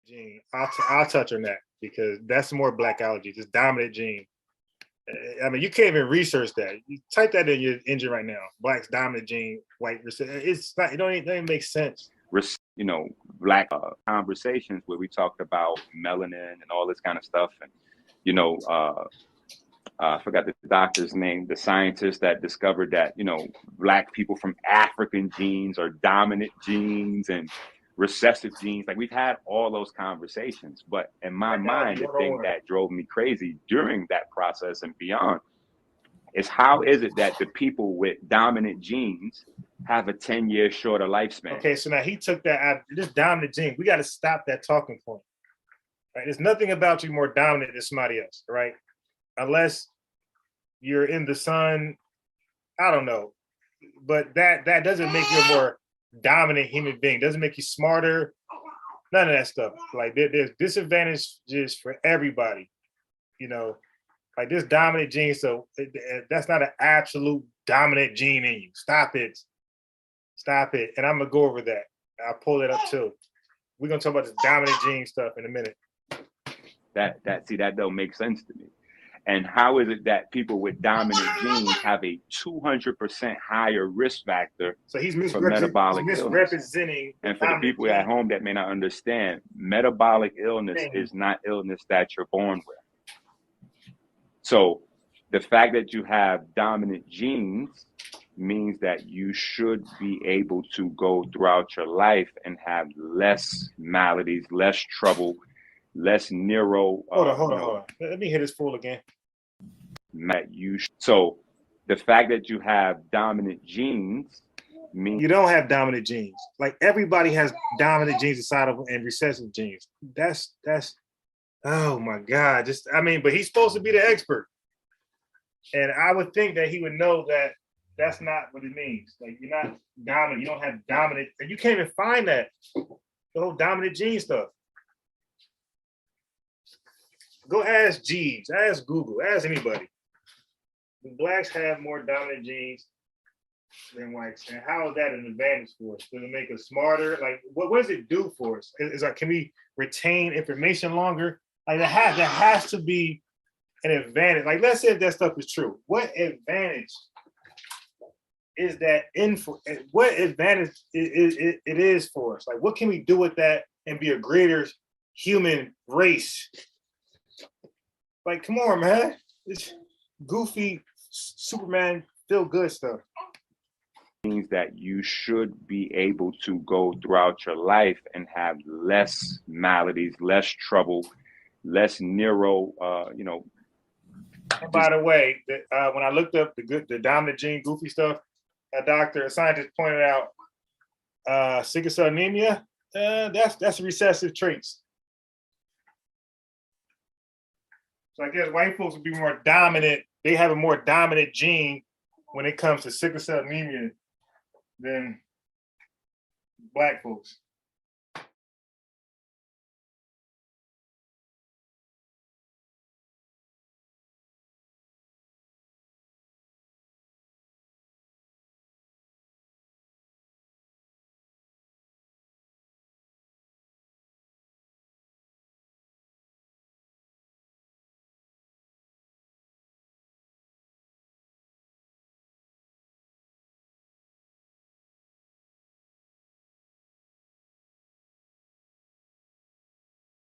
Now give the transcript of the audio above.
Gene, I'll touch on that because that's more blackology, this dominant gene. I mean, you can't even research that. You type that in your engine right now. Black's dominant gene, white. It's not. It don't even make sense. You know, black conversations where we talked about melanin and all this kind of stuff, and you know, I forgot the doctor's name, the scientist that discovered that, you know, black people from African genes are dominant genes and recessive genes. Like, we've had all those conversations, but in my mind, the thing that drove me crazy during that process and beyond is how is it that the people with dominant genes have a 10-year shorter lifespan? Okay, so now he took that out, this dominant gene. We got to stop that talking point. Right? There's nothing about you more dominant than somebody else, right? Unless you're in the sun, I don't know. But that doesn't make you a more dominant human being. Doesn't make you smarter. None of that stuff. Like, there's disadvantages for everybody, you know. Like, this dominant gene, so that's not an absolute dominant gene in you. Stop it. Stop it. And I'm going to go over that. I'll pull it up too. We're going to talk about this dominant gene stuff in a minute. That don't make sense to me. And how is it that people with dominant genes have a 200% higher risk factor for metabolic illness? And for the people at home that may not understand, metabolic illness is not illness that you're born with. So the fact that you have dominant genes means that you should be able to go throughout your life and have less maladies, less trouble, less neuro. Hold on. Let me hit this full again. So the fact that you have dominant genes means you don't have dominant genes. Like, everybody has dominant genes inside of them and recessive genes. That's oh my God. But he's supposed to be the expert. And I would think that he would know that that's not what it means. Like, you're not dominant. You don't have dominant, and you can't even find that. The whole dominant gene stuff. Go ask Jeeves, ask Google, ask anybody. The blacks have more dominant genes than whites. And how is that an advantage for us? Does it make us smarter? Like, what does it do for us? Is like, can we retain information longer? Like, that has to be an advantage. Like, let's say if that stuff is true. What advantage is that what advantage it is for us? Like, what can we do with that and be a greater human race? Like, come on, man. It's goofy Superman feel good stuff. Means that you should be able to go throughout your life and have less maladies, less trouble, less neuro, And by the way, when I looked up the dominant gene goofy stuff, a scientist pointed out sickle cell anemia. That's recessive traits. So I guess white folks would be more dominant. They have a more dominant gene when it comes to sickle cell anemia than black folks.